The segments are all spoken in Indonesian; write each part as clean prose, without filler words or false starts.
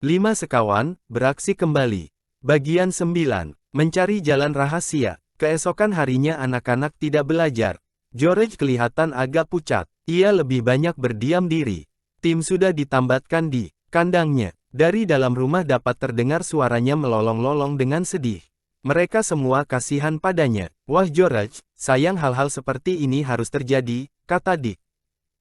5 sekawan, beraksi kembali. Bagian 9. Mencari jalan rahasia. Keesokan harinya anak-anak tidak belajar. George kelihatan agak pucat. Ia lebih banyak berdiam diri. Tim sudah ditambatkan di kandangnya. Dari dalam rumah dapat terdengar suaranya melolong-lolong dengan sedih. Mereka semua kasihan padanya. Wah George, sayang hal-hal seperti ini harus terjadi, kata Dick.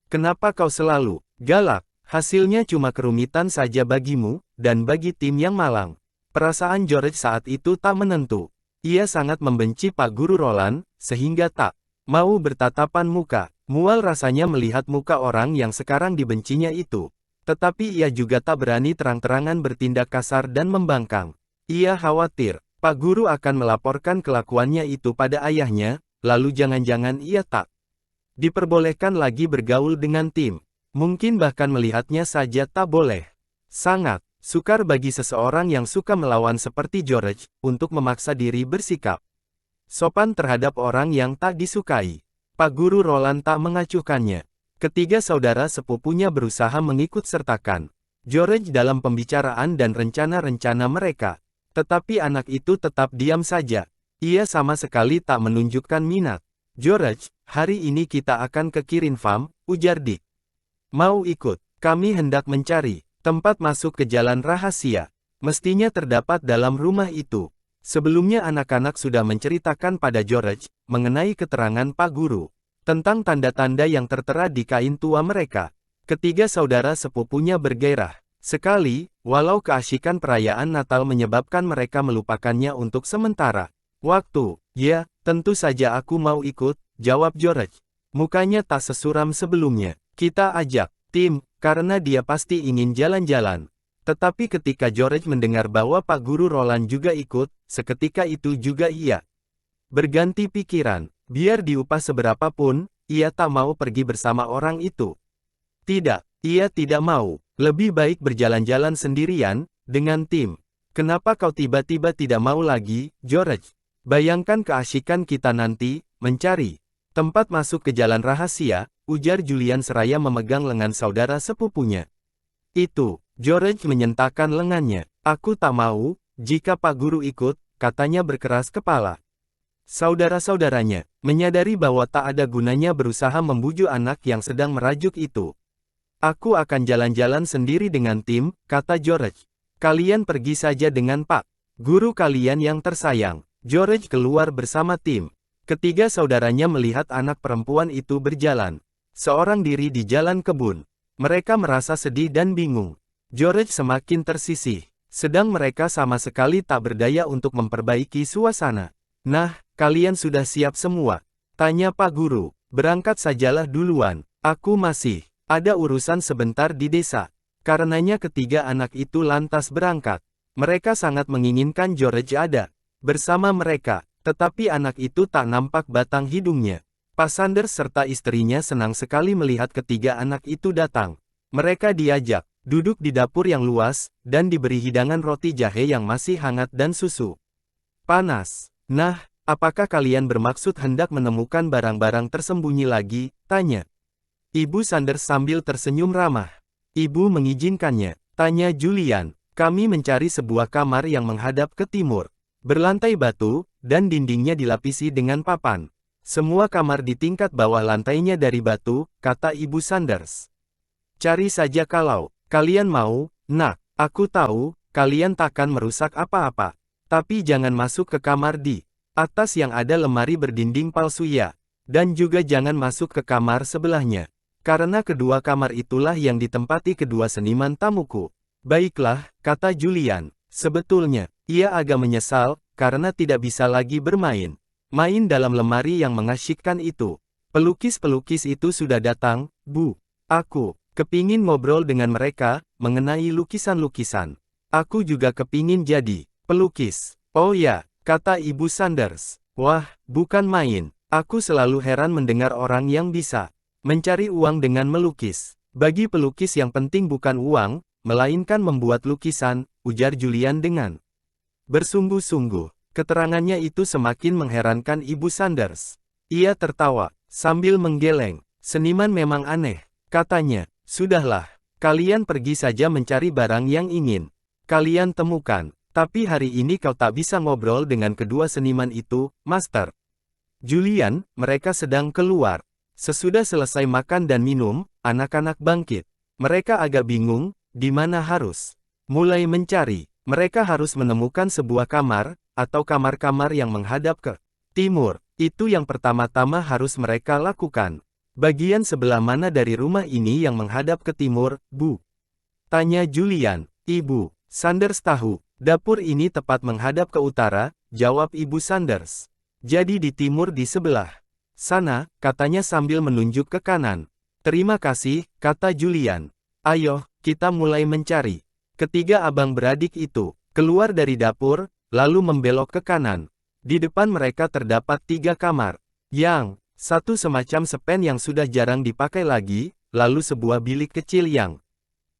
Kenapa kau selalu galak? Hasilnya cuma kerumitan saja bagimu, dan bagi tim yang malang. Perasaan George saat itu tak menentu. Ia sangat membenci Pak Guru Roland, sehingga tak mau bertatapan muka. Mual rasanya melihat muka orang yang sekarang dibencinya itu. Tetapi ia juga tak berani terang-terangan bertindak kasar dan membangkang. Ia khawatir, Pak Guru akan melaporkan kelakuannya itu pada ayahnya, lalu jangan-jangan ia tak diperbolehkan lagi bergaul dengan tim. Mungkin bahkan melihatnya saja tak boleh. Sangat sukar bagi seseorang yang suka melawan seperti George, untuk memaksa diri bersikap sopan terhadap orang yang tak disukai. Pak Guru Roland tak mengacuhkannya. Ketiga saudara sepupunya berusaha mengikut sertakan George dalam pembicaraan dan rencana-rencana mereka. Tetapi anak itu tetap diam saja. Ia sama sekali tak menunjukkan minat. George, hari ini kita akan ke Kirin Farm, ujar Dick. Mau ikut? Kami hendak mencari tempat masuk ke jalan rahasia. Mestinya terdapat dalam rumah itu. Sebelumnya anak-anak sudah menceritakan pada George, mengenai keterangan Pak Guru, tentang tanda-tanda yang tertera di kain tua mereka. Ketiga saudara sepupunya bergairah sekali, walau keasyikan perayaan Natal menyebabkan mereka melupakannya untuk sementara waktu. Ya, tentu saja aku mau ikut, jawab George. Mukanya tak sesuram sebelumnya. Kita ajak tim, karena dia pasti ingin jalan-jalan. Tetapi ketika George mendengar bahwa Pak Guru Roland juga ikut, seketika itu juga ia berganti pikiran. Biar diupah seberapapun, ia tak mau pergi bersama orang itu. Tidak, ia tidak mau. Lebih baik berjalan-jalan sendirian, dengan tim. Kenapa kau tiba-tiba tidak mau lagi, George? Bayangkan keasyikan kita nanti, mencari tempat masuk ke jalan rahasia, ujar Julian seraya memegang lengan saudara sepupunya. Itu, George menyentakkan lengannya. Aku tak mau, jika Pak Guru ikut, katanya berkeras kepala. Saudara-saudaranya menyadari bahwa tak ada gunanya berusaha membujuk anak yang sedang merajuk itu. Aku akan jalan-jalan sendiri dengan tim, kata George. Kalian pergi saja dengan Pak Guru kalian yang tersayang. George keluar bersama tim. Ketiga saudaranya melihat anak perempuan itu berjalan seorang diri di jalan kebun. Mereka merasa sedih dan bingung. George semakin tersisih, sedang mereka sama sekali tak berdaya untuk memperbaiki suasana. Nah, kalian sudah siap semua? Tanya Pak Guru. Berangkat sajalah duluan. Aku masih ada urusan sebentar di desa. Karenanya ketiga anak itu lantas berangkat. Mereka sangat menginginkan George ada bersama mereka, tetapi anak itu tak nampak batang hidungnya. Pak Sanders serta istrinya senang sekali melihat ketiga anak itu datang. Mereka diajak duduk di dapur yang luas, dan diberi hidangan roti jahe yang masih hangat dan susu panas. Nah, apakah kalian bermaksud hendak menemukan barang-barang tersembunyi lagi? Tanya Ibu Sanders sambil tersenyum ramah. Ibu mengizinkannya, tanya Julian. Kami mencari sebuah kamar yang menghadap ke timur. Berlantai batu, dan dindingnya dilapisi dengan papan. Semua kamar di tingkat bawah lantainya dari batu, kata Ibu Sanders. Cari saja kalau kalian mau, nak. Aku tahu, kalian takkan merusak apa-apa. Tapi jangan masuk ke kamar di atas yang ada lemari berdinding palsu ya. Dan juga jangan masuk ke kamar sebelahnya. Karena kedua kamar itulah yang ditempati kedua seniman tamuku. Baiklah, kata Julian. Sebetulnya, ia agak menyesal, karena tidak bisa lagi bermain dalam lemari yang mengasyikkan itu. Pelukis-pelukis itu sudah datang, Bu. Aku kepingin ngobrol dengan mereka, mengenai lukisan-lukisan. Aku juga kepingin jadi pelukis. Oh ya, kata Ibu Sanders. Wah, bukan main. Aku selalu heran mendengar orang yang bisa mencari uang dengan melukis. Bagi pelukis yang penting bukan uang, melainkan membuat lukisan, ujar Julian dengan bersungguh-sungguh. Keterangannya itu semakin mengherankan Ibu Sanders. Ia tertawa, sambil menggeleng. Seniman memang aneh, katanya. Sudahlah, kalian pergi saja mencari barang yang ingin kalian temukan. Tapi hari ini kau tak bisa ngobrol dengan kedua seniman itu, Master. Julian, mereka sedang keluar. Sesudah selesai makan dan minum, anak-anak bangkit. Mereka agak bingung, di mana harus mulai mencari. Mereka harus menemukan sebuah kamar, atau kamar-kamar yang menghadap ke timur. Itu yang pertama-tama harus mereka lakukan. Bagian sebelah mana dari rumah ini yang menghadap ke timur, Bu? Tanya Julian. Ibu Sanders tahu. Dapur ini tepat menghadap ke utara, jawab Ibu Sanders. Jadi di timur di sebelah sana, katanya sambil menunjuk ke kanan. Terima kasih, kata Julian. Ayo, kita mulai mencari. Ketiga abang beradik itu keluar dari dapur, lalu membelok ke kanan. Di depan mereka terdapat 3 kamar. Yang satu semacam sepen yang sudah jarang dipakai lagi, lalu sebuah bilik kecil yang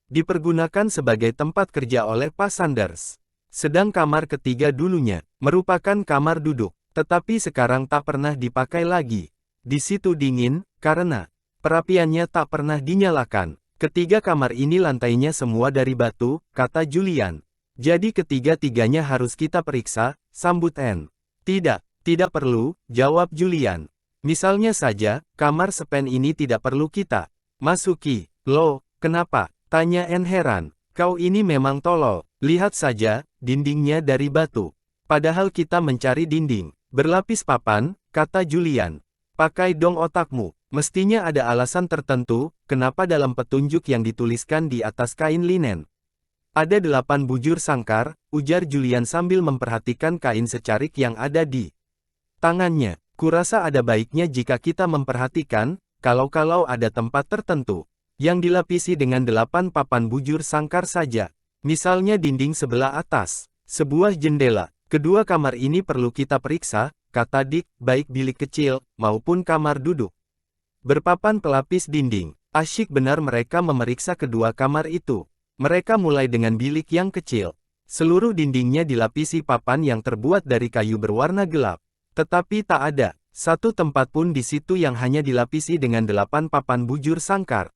dipergunakan sebagai tempat kerja oleh Pak Sanders. Sedang kamar ketiga dulunya merupakan kamar duduk, tetapi sekarang tak pernah dipakai lagi. Di situ dingin, karena perapiannya tak pernah dinyalakan. Ketiga kamar ini lantainya semua dari batu, kata Julian. Jadi ketiga-tiganya harus kita periksa, sambut Anne. Tidak perlu, jawab Julian. Misalnya saja, kamar sepen ini tidak perlu kita masuki. Loh, kenapa? Tanya Anne heran. Kau ini memang tolol. Lihat saja, dindingnya dari batu. Padahal kita mencari dinding berlapis papan, kata Julian. Pakai dong otakmu. Mestinya ada alasan tertentu, kenapa dalam petunjuk yang dituliskan di atas kain linen. Ada 8 bujur sangkar, ujar Julian sambil memperhatikan kain secarik yang ada di tangannya. Kurasa ada baiknya jika kita memperhatikan, kalau ada tempat tertentu yang dilapisi dengan 8 papan bujur sangkar saja. Misalnya dinding sebelah atas, sebuah jendela. Kedua kamar ini perlu kita periksa, kata Dick, baik bilik kecil, maupun kamar duduk berpapan pelapis dinding. Asyik benar mereka memeriksa kedua kamar itu. Mereka mulai dengan bilik yang kecil. Seluruh dindingnya dilapisi papan yang terbuat dari kayu berwarna gelap. Tetapi tak ada satu tempat pun di situ yang hanya dilapisi dengan 8 papan bujur sangkar.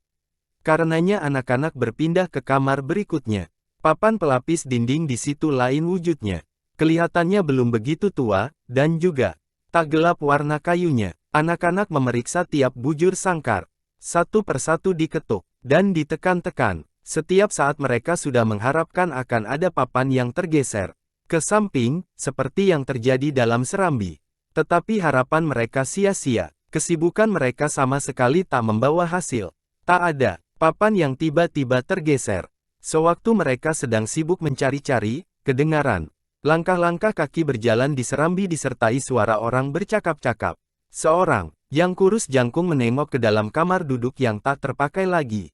Karenanya anak-anak berpindah ke kamar berikutnya. Papan pelapis dinding di situ lain wujudnya. Kelihatannya belum begitu tua, dan juga tak gelap warna kayunya. Anak-anak memeriksa tiap bujur sangkar. Satu persatu diketuk, dan ditekan-tekan. Setiap saat mereka sudah mengharapkan akan ada papan yang tergeser ke samping, seperti yang terjadi dalam serambi. Tetapi harapan mereka sia-sia. Kesibukan mereka sama sekali tak membawa hasil. Tak ada papan yang tiba-tiba tergeser. Sewaktu mereka sedang sibuk mencari-cari, kedengaran langkah-langkah kaki berjalan di serambi disertai suara orang bercakap-cakap. Seorang yang kurus jangkung menengok ke dalam kamar duduk yang tak terpakai lagi.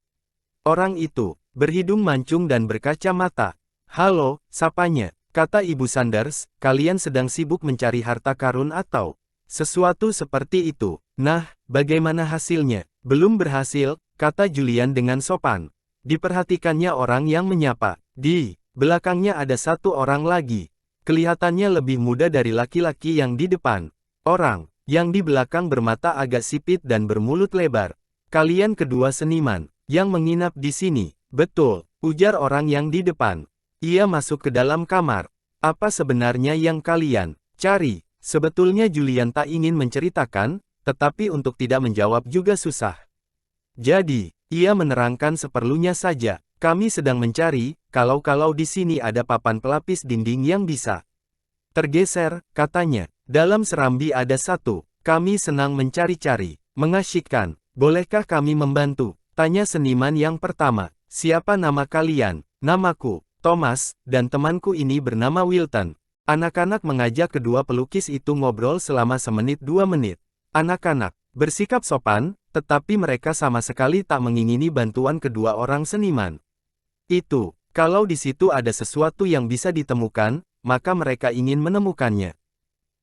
Orang itu berhidung mancung dan berkacamata. Halo, sapanya, kata Ibu Sanders, kalian sedang sibuk mencari harta karun atau sesuatu seperti itu. Nah, bagaimana hasilnya? Belum berhasil, kata Julian dengan sopan. Diperhatikannya orang yang menyapa. Di belakangnya ada satu orang lagi. Kelihatannya lebih muda dari laki-laki yang di depan. Orang yang di belakang bermata agak sipit dan bermulut lebar. Kalian kedua seniman yang menginap di sini. Betul, ujar orang yang di depan. Ia masuk ke dalam kamar. Apa sebenarnya yang kalian cari? Sebetulnya Julian tak ingin menceritakan, tetapi untuk tidak menjawab juga susah. Jadi, ia menerangkan seperlunya saja. Kami sedang mencari, kalau di sini ada papan pelapis dinding yang bisa tergeser, katanya. Dalam serambi ada satu. Kami senang mencari-cari. Mengasyikkan. Bolehkah kami membantu? Tanya seniman yang pertama. Siapa nama kalian? Namaku Thomas, dan temanku ini bernama Wilton. Anak-anak mengajak kedua pelukis itu ngobrol selama 1-2 menit. Anak-anak bersikap sopan, tetapi mereka sama sekali tak mengingini bantuan kedua orang seniman. Itu, kalau di situ ada sesuatu yang bisa ditemukan, maka mereka ingin menemukannya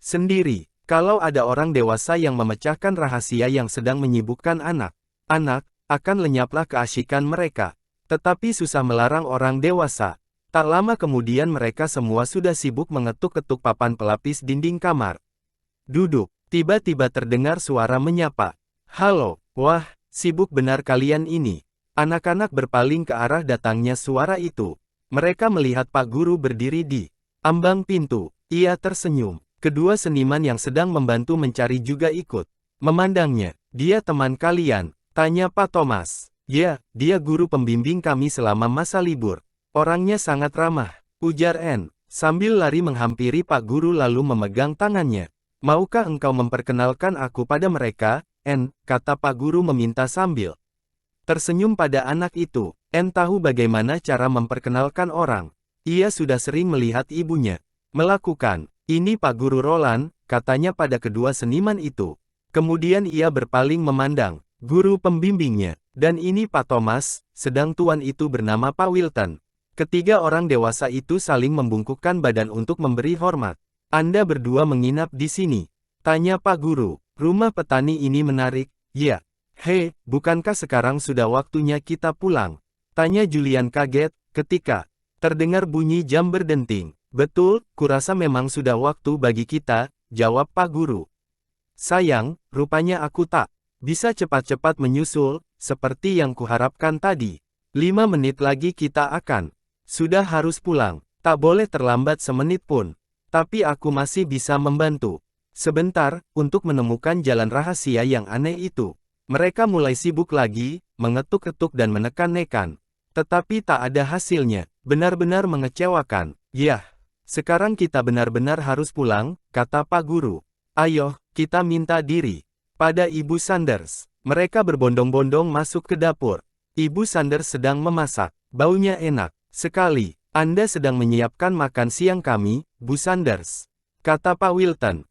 sendiri. Kalau ada orang dewasa yang memecahkan rahasia yang sedang menyibukkan anak-anak, akan lenyaplah keasyikan mereka. Tetapi susah melarang orang dewasa. Tak lama kemudian mereka semua sudah sibuk mengetuk-ketuk papan pelapis dinding kamar duduk. Tiba-tiba terdengar suara menyapa. Halo, wah, sibuk benar kalian ini. Anak-anak berpaling ke arah datangnya suara itu. Mereka melihat Pak Guru berdiri di ambang pintu. Ia tersenyum. Kedua seniman yang sedang membantu mencari juga ikut memandangnya. Dia teman kalian? Tanya Pak Thomas. Ya, dia guru pembimbing kami selama masa libur. Orangnya sangat ramah, ujar Anne, sambil lari menghampiri Pak Guru lalu memegang tangannya. Maukah engkau memperkenalkan aku pada mereka, Anne? Kata Pak Guru meminta sambil tersenyum pada anak itu. Anne tahu bagaimana cara memperkenalkan orang. Ia sudah sering melihat ibunya melakukan. Ini Pak Guru Roland, katanya pada kedua seniman itu. Kemudian ia berpaling memandang guru pembimbingnya. Dan ini Pak Thomas, sedang tuan itu bernama Pak Wilton. Ketiga orang dewasa itu saling membungkukkan badan untuk memberi hormat. Anda berdua menginap di sini? Tanya Pak Guru. Rumah petani ini menarik, ya. Hei, bukankah sekarang sudah waktunya kita pulang? Tanya Julian kaget, ketika terdengar bunyi jam berdenting. Betul, kurasa memang sudah waktu bagi kita, jawab Pak Guru. Sayang, rupanya aku tak bisa cepat-cepat menyusul, seperti yang kuharapkan tadi. 5 menit lagi kita akan sudah harus pulang. Tak boleh terlambat semenit pun. Tapi aku masih bisa membantu. Sebentar, untuk menemukan jalan rahasia yang aneh itu. Mereka mulai sibuk lagi, mengetuk-ketuk dan menekan-nekan. Tetapi tak ada hasilnya, benar-benar mengecewakan. Yah, sekarang kita benar-benar harus pulang, kata Pak Guru. Ayo, kita minta diri pada Ibu Sanders. Mereka berbondong-bondong masuk ke dapur. Ibu Sanders sedang memasak, baunya enak sekali. Anda sedang menyiapkan makan siang kami, Bu Sanders, kata Pak Wilton.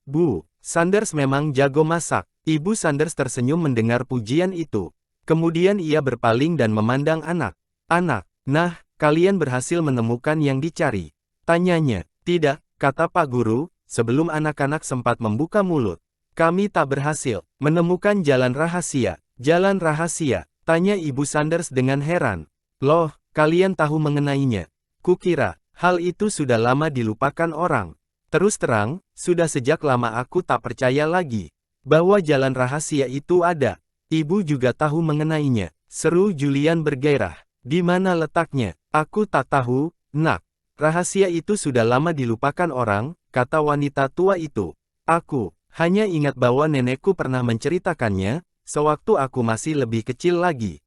Bu Sanders memang jago masak. Ibu Sanders tersenyum mendengar pujian itu. Kemudian ia berpaling dan memandang anak-anak. Nah, kalian berhasil menemukan yang dicari? Tanyanya. Tidak, kata Pak Guru, sebelum anak-anak sempat membuka mulut. Kami tak berhasil menemukan jalan rahasia. Jalan rahasia? Tanya Ibu Sanders dengan heran. Loh, kalian tahu mengenainya? Kukira, hal itu sudah lama dilupakan orang. Terus terang, sudah sejak lama aku tak percaya lagi bahwa jalan rahasia itu ada. Ibu juga tahu mengenainya, seru Julian bergairah. Di mana letaknya? Aku tak tahu, Nak. Rahasia itu sudah lama dilupakan orang, kata wanita tua itu. Aku hanya ingat bahwa nenekku pernah menceritakannya, sewaktu aku masih lebih kecil lagi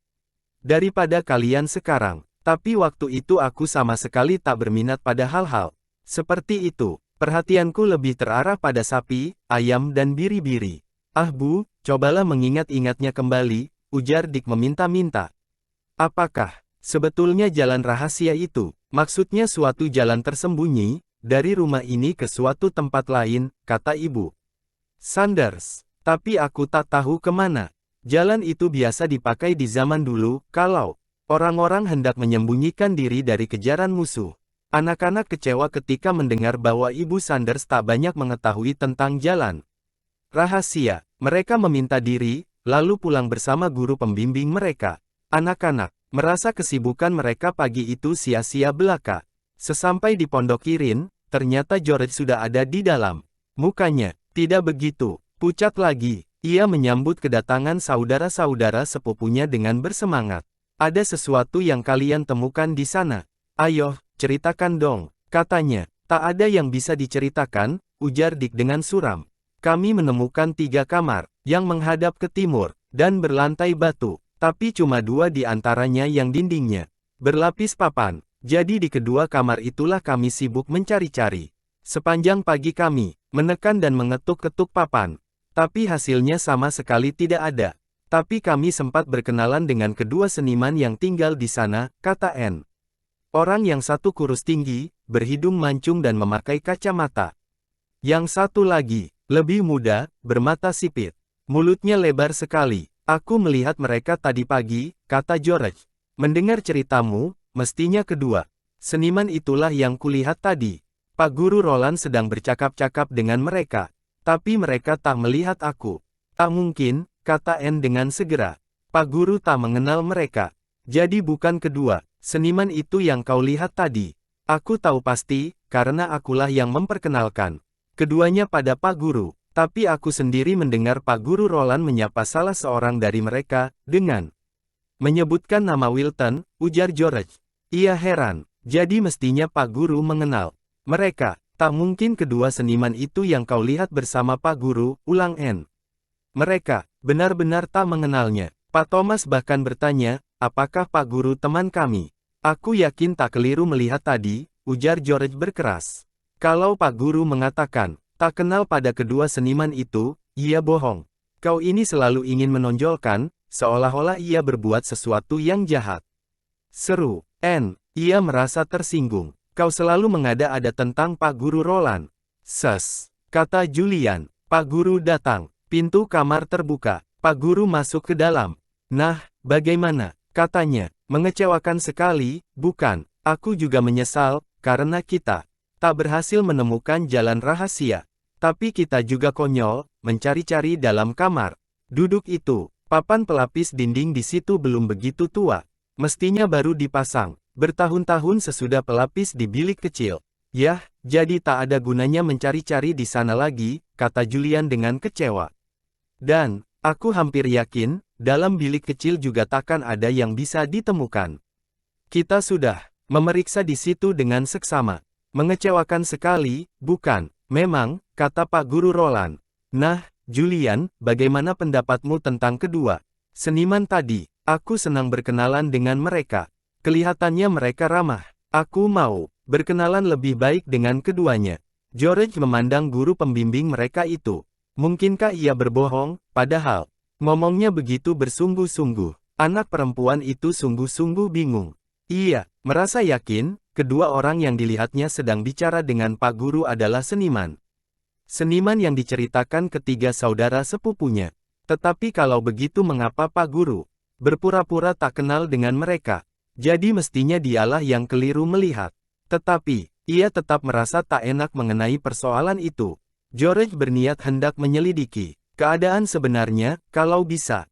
daripada kalian sekarang. Tapi waktu itu aku sama sekali tak berminat pada hal-hal seperti itu. Perhatianku lebih terarah pada sapi, ayam dan biri-biri. Ah Bu, cobalah mengingat-ingatnya kembali, ujar Dick meminta-minta. Apakah sebetulnya jalan rahasia itu? Maksudnya suatu jalan tersembunyi, dari rumah ini ke suatu tempat lain, kata Ibu Sanders. Tapi aku tak tahu kemana. Jalan itu biasa dipakai di zaman dulu, kalau orang-orang hendak menyembunyikan diri dari kejaran musuh. Anak-anak kecewa ketika mendengar bahwa Ibu Sanders tak banyak mengetahui tentang jalan rahasia. Mereka meminta diri, lalu pulang bersama guru pembimbing mereka. Anak-anak merasa kesibukan mereka pagi itu sia-sia belaka. Sesampai di Pondok Kirin, ternyata George sudah ada di dalam. Mukanya tidak begitu pucat lagi. Ia menyambut kedatangan saudara-saudara sepupunya dengan bersemangat. Ada sesuatu yang kalian temukan di sana. Ayo, ceritakan dong, katanya. Tak ada yang bisa diceritakan, ujar Dick dengan suram. Kami menemukan 3 kamar, yang menghadap ke timur, dan berlantai batu. Tapi cuma 2 di antaranya yang dindingnya berlapis papan. Jadi di kedua kamar itulah kami sibuk mencari-cari. Sepanjang pagi kami menekan dan mengetuk-ketuk papan. Tapi hasilnya sama sekali tidak ada. Tapi kami sempat berkenalan dengan kedua seniman yang tinggal di sana, kata Anne. Orang yang satu kurus tinggi, berhidung mancung dan memakai kacamata. Yang satu lagi lebih muda, bermata sipit. Mulutnya lebar sekali. Aku melihat mereka tadi pagi, kata George. Mendengar ceritamu, mestinya kedua seniman itulah yang kulihat tadi. Pak Guru Roland sedang bercakap-cakap dengan mereka. Tapi mereka tak melihat aku. Tak mungkin, kata Anne dengan segera. Pak Guru tak mengenal mereka. Jadi bukan kedua seniman itu yang kau lihat tadi. Aku tahu pasti, karena akulah yang memperkenalkan keduanya pada Pak Guru. Tapi aku sendiri mendengar Pak Guru Roland menyapa salah seorang dari mereka, dengan menyebutkan nama Wilton, ujar George. Ia heran, jadi mestinya Pak Guru mengenal mereka. Tak mungkin kedua seniman itu yang kau lihat bersama Pak Guru, ulang N. Mereka benar-benar tak mengenalnya. Pak Thomas bahkan bertanya, apakah Pak Guru teman kami? Aku yakin tak keliru melihat tadi, ujar George berkeras. Kalau Pak Guru mengatakan, tak kenal pada kedua seniman itu, ia bohong. Kau ini selalu ingin menonjolkan, seolah-olah ia berbuat sesuatu yang jahat. Seru, N. Ia merasa tersinggung. Kau selalu mengada-ada tentang Pak Guru Roland. Ses, kata Julian. Pak Guru datang. Pintu kamar terbuka. Pak Guru masuk ke dalam. Nah, bagaimana? Katanya. Mengecewakan sekali, bukan? Aku juga menyesal, karena kita tak berhasil menemukan jalan rahasia. Tapi kita juga konyol, mencari-cari dalam kamar. Duduk itu, papan pelapis dinding di situ belum begitu tua. Mestinya baru dipasang. Bertahun-tahun sesudah pelapis di bilik kecil. Yah, jadi tak ada gunanya mencari-cari di sana lagi, kata Julian dengan kecewa. Dan, aku hampir yakin, dalam bilik kecil juga takkan ada yang bisa ditemukan. Kita sudah memeriksa di situ dengan seksama. Mengecewakan sekali, bukan? Memang, kata Pak Guru Roland. Nah, Julian, bagaimana pendapatmu tentang kedua seniman tadi? Aku senang berkenalan dengan mereka. Kelihatannya mereka ramah. Aku mau berkenalan lebih baik dengan keduanya. George memandang guru pembimbing mereka itu. Mungkinkah ia berbohong, padahal ngomongnya begitu bersungguh-sungguh. Anak perempuan itu sungguh-sungguh bingung. Ia merasa yakin, kedua orang yang dilihatnya sedang bicara dengan Pak Guru adalah seniman. Seniman yang diceritakan ketiga saudara sepupunya. Tetapi kalau begitu mengapa Pak Guru berpura-pura tak kenal dengan mereka? Jadi mestinya dialah yang keliru melihat. Tetapi, ia tetap merasa tak enak mengenai persoalan itu. George berniat hendak menyelidiki keadaan sebenarnya, kalau bisa.